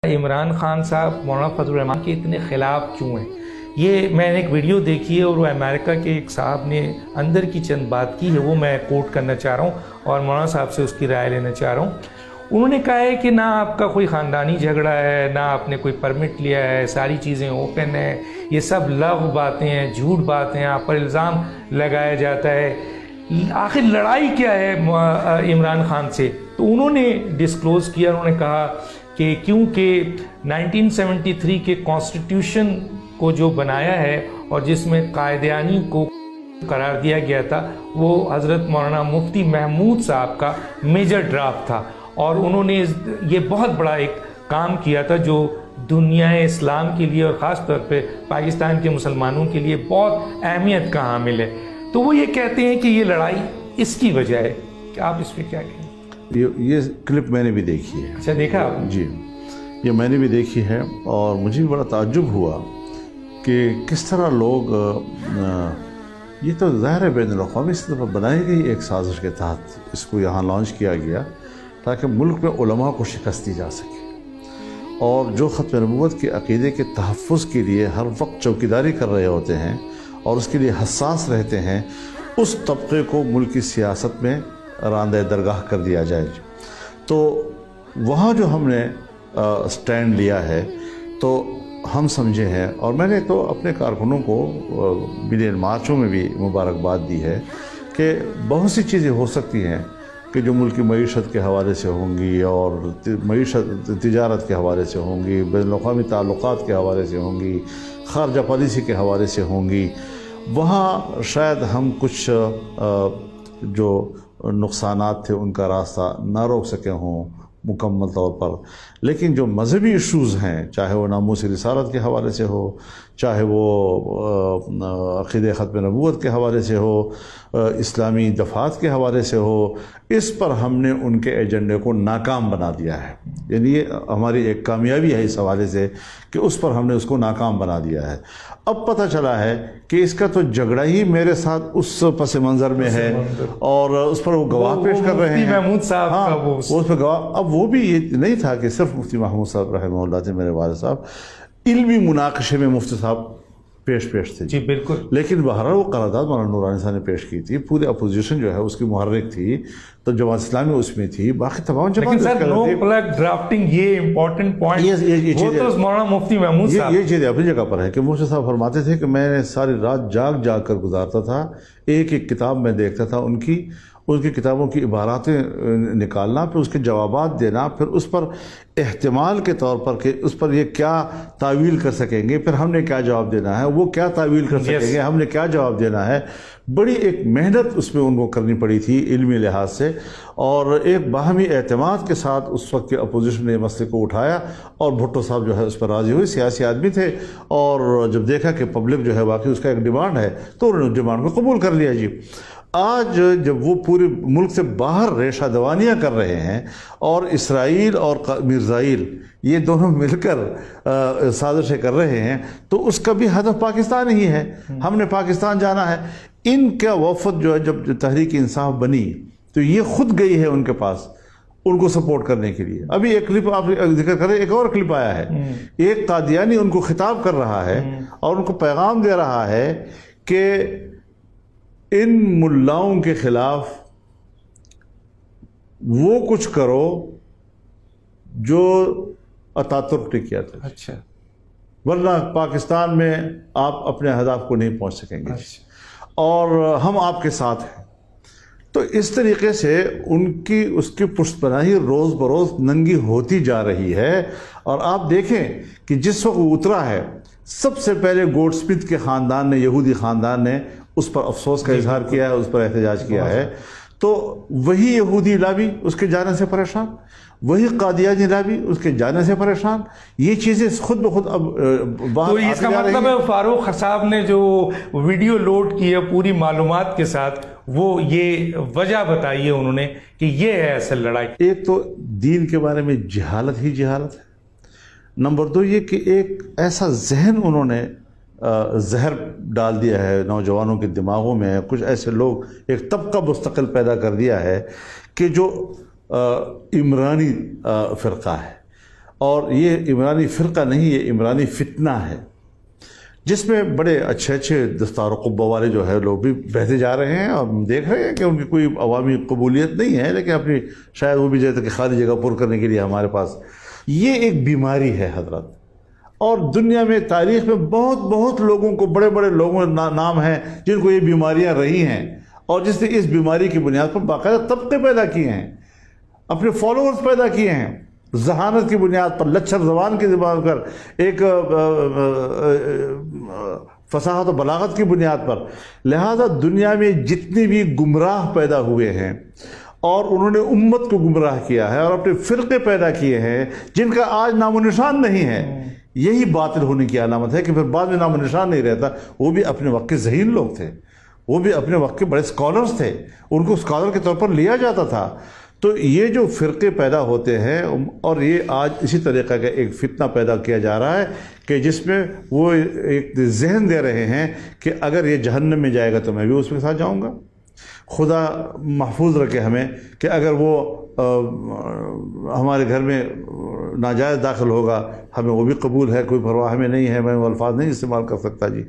عمران خان صاحب مولانا فضل الرحمان کے اتنے خلاف کیوں ہیں؟ یہ میں نے ایک ویڈیو دیکھی ہے اور وہ امریکہ کے ایک صاحب نے اندر کی چند بات کی ہے، وہ میں کوٹ کرنا چاہ رہا ہوں اور مولانا صاحب سے اس کی رائے لینا چاہ رہا ہوں۔ انہوں نے کہا ہے کہ نہ آپ کا کوئی خاندانی جھگڑا ہے، نہ آپ نے کوئی پرمٹ لیا ہے، ساری چیزیں اوپن ہیں، یہ سب لغو باتیں ہیں، جھوٹ باتیں ہیں، آپ پر الزام لگایا جاتا ہے، آخر لڑائی کیا ہے عمران خان سے؟ تو انہوں نے ڈسکلوز کیا، انہوں نے کہا کہ کیونکہ 1973 کے کانسٹیٹیوشن کو جو بنایا ہے اور جس میں قائدیانی کو قرار دیا گیا تھا وہ حضرت مولانا مفتی محمود صاحب کا میجر ڈرافٹ تھا، اور انہوں نے یہ بہت بڑا ایک کام کیا تھا جو دنیا اسلام کے لیے اور خاص طور پہ پاکستان کے مسلمانوں کے لیے بہت اہمیت کا حامل ہے۔ تو وہ یہ کہتے ہیں کہ یہ لڑائی اس کی وجہ ہے، کہ آپ اس پہ کیا کہیں؟ یہ کلپ میں نے بھی دیکھی ہے۔ اچھا، دیکھا آپ؟ جی، یہ میں نے بھی دیکھی ہے اور مجھے بھی بڑا تعجب ہوا کہ کس طرح لوگ یہ تو ظاہر ہے بین الاقوامی سطح پر بنائی گئی ایک سازش کے تحت اس کو یہاں لانچ کیا گیا تاکہ ملک میں علماء کو شکست دی جا سکے، اور جو ختم نبوت کے عقیدے کے تحفظ کے لیے ہر وقت چوکیداری کر رہے ہوتے ہیں اور اس کے لیے حساس رہتے ہیں، اس طبقے کو ملک کی سیاست میں راندہ درگاہ کر دیا جائے۔ تو وہاں جو ہم نے سٹینڈ لیا ہے تو ہم سمجھے ہیں، اور میں نے تو اپنے کارکنوں کو ملین مارچوں میں بھی مبارکباد دی ہے کہ بہت سی چیزیں ہو سکتی ہیں کہ جو ملک کی معیشت کے حوالے سے ہوں گی اور معیشت تجارت کے حوالے سے ہوں گی، بین الاقوامی تعلقات کے حوالے سے ہوں گی، خارجہ پالیسی کے حوالے سے ہوں گی، وہاں شاید ہم کچھ جو نقصانات تھے ان کا راستہ نہ روک سکے ہوں مکمل طور پر، لیکن جو مذہبی ایشوز ہیں، چاہے وہ ناموس رسالت کے حوالے سے ہو، چاہے وہ عقیدہ ختم نبوت کے حوالے سے ہو، اسلامی دفعات کے حوالے سے ہو، اس پر ہم نے ان کے ایجنڈے کو ناکام بنا دیا ہے۔ یعنی یہ ہماری ایک کامیابی ہے اس حوالے سے کہ اس پر ہم نے اس کو ناکام بنا دیا ہے۔ اب پتہ چلا ہے کہ اس کا تو جھگڑا ہی میرے ساتھ اس پس منظر میں ہے اور اس پر وہ گواہ پیش کر رہے ہیں، محمود صاحب کا وہ اس پر گواہ۔ اب وہ بھی یہ نہیں تھا کہ صرف مفتی محمود صاحب رحمہ اللہ تھے، میرے والد صاحب علمی مناقشے میں مفتی صاحب پیش تھے، جی بالکل، لیکن بہرحال وہ قرارداد مولانا نورانی صاحب نے پیش کی تھی، پورے اپوزیشن جو ہے اس کی محرک تھی، تو جماعت اسلامی اس میں تھی، باقی تمام جماعت۔ لیکن سر نو پلگ ڈرافٹنگ یہ امپورٹنٹ پوائنٹ وہ تو مولانا مفتی محمود صاحب، یہ چیز اپنی جگہ پر ہے کہ مفتی صاحب فرماتے تھے کہ میں نے ساری رات جاگ کر گزارتا تھا، ایک ایک کتاب میں دیکھتا تھا ان کی کتابوں کی عباراتیں نکالنا، پھر اس کے جوابات دینا، پھر اس پر احتمال کے طور پر کہ اس پر یہ کیا تعویل کر سکیں گے، پھر ہم نے کیا جواب دینا ہے، وہ کیا تعویل کر سکیں گے، ہم نے کیا جواب دینا ہے۔ بڑی ایک محنت اس میں ان کو کرنی پڑی تھی علمی لحاظ سے، اور ایک باہمی اعتماد کے ساتھ اس وقت کے اپوزیشن نے مسئلے کو اٹھایا اور بھٹو صاحب جو ہے اس پر راضی ہوئے، سیاسی آدمی تھے، اور جب دیکھا کہ پبلک جو ہے واقعی اس کا ایک ڈیمانڈ ہے تو انہوں نے ڈیمانڈ کو قبول کر لیا۔ جی آج جب وہ پورے ملک سے باہر ریشہ دوانیاں کر رہے ہیں اور اسرائیل اور میرزائیل یہ دونوں مل کر سازشیں کر رہے ہیں، تو اس کا بھی ہدف پاکستان ہی ہے، ہم نے پاکستان جانا ہے۔ ان کا وفد جو ہے جب تحریک انصاف بنی تو یہ خود گئی ہے ان کے پاس ان کو سپورٹ کرنے کے لیے۔ ابھی ایک کلپ آپ ذکر کریں، ایک اور کلپ آیا ہے، ایک قادیانی ان کو خطاب کر رہا ہے اور ان کو پیغام دے رہا ہے کہ ان ملاؤں کے خلاف وہ کچھ کرو جو اتاترک نے کیا تھا، اچھا، ورنہ پاکستان میں آپ اپنے اہداف کو نہیں پہنچ سکیں گے، اور ہم آپ کے ساتھ ہیں۔ تو اس طریقے سے اس کی پشت پناہی روز بروز ننگی ہوتی جا رہی ہے، اور آپ دیکھیں کہ جس وقت وہ اترا ہے سب سے پہلے گولڈ اسمتھ کے خاندان نے، یہودی خاندان نے اس پر افسوس کا اظہار کیا ہے، اس پر احتجاج کیا ہے، تو وہی یہودی لابی اس کے جانے سے پریشان، وہی قادیانی لابی اس کے جانے سے پریشان، یہ چیزیں خود بخود اب باہر تو اس کا مطلب ہے فاروق صاحب نے جو ویڈیو لوڈ کی ہے پوری معلومات کے ساتھ، وہ یہ وجہ بتائی ہے انہوں نے کہ یہ ہے اصل لڑائی۔ ایک تو دین کے بارے میں جہالت ہی جہالت ہے، نمبر دو یہ کہ ایک ایسا ذہن انہوں نے زہر ڈال دیا ہے نوجوانوں کے دماغوں میں، کچھ ایسے لوگ ایک طبقہ مستقل پیدا کر دیا ہے کہ جو عمرانی فرقہ ہے، اور یہ عمرانی فرقہ نہیں، یہ عمرانی فتنہ ہے، جس میں بڑے اچھے اچھے دستار و قبہ والے جو ہے لوگ بھی بہتے جا رہے ہیں، اور ہم دیکھ رہے ہیں کہ ان کی کوئی عوامی قبولیت نہیں ہے، لیکن اپنی شاید وہ بھی جیسے کہ خالی جگہ پر کرنے کے لیے ہمارے پاس یہ ایک بیماری ہے حضرت۔ اور دنیا میں تاریخ میں بہت لوگوں کو، بڑے بڑے لوگوں نام ہیں جن کو یہ بیماریاں رہی ہیں، اور جس نے اس بیماری کی بنیاد پر باقاعدہ طبقے پیدا کیے ہیں، اپنے فالوورز پیدا کیے ہیں، ذہانت کی بنیاد پر، لچھر زبان کی بنیاد پر، ایک فصاحت و بلاغت کی بنیاد پر۔ لہذا دنیا میں جتنے بھی گمراہ پیدا ہوئے ہیں اور انہوں نے امت کو گمراہ کیا ہے اور اپنے فرقے پیدا کیے ہیں جن کا آج نام و نشان نہیں ہے، یہی باطل ہونے کی علامت ہے کہ پھر بعد میں نام و نشان نہیں رہتا۔ وہ بھی اپنے وقت کے ذہین لوگ تھے، وہ بھی اپنے وقت کے بڑے اسکالرز تھے، ان کو اسکالر کے طور پر لیا جاتا تھا۔ تو یہ جو فرقے پیدا ہوتے ہیں، اور یہ آج اسی طریقہ کا ایک فتنہ پیدا کیا جا رہا ہے کہ جس میں وہ ایک ذہن دے رہے ہیں کہ اگر یہ جہنم میں جائے گا تو میں بھی اس کے ساتھ جاؤں گا۔ خدا محفوظ رکھے ہمیں کہ اگر وہ ہمارے گھر میں ناجائز داخل ہوگا، ہمیں وہ بھی قبول ہے، کوئی پرواہ ہمیں نہیں ہے، میں وہ الفاظ نہیں استعمال کر سکتا جی۔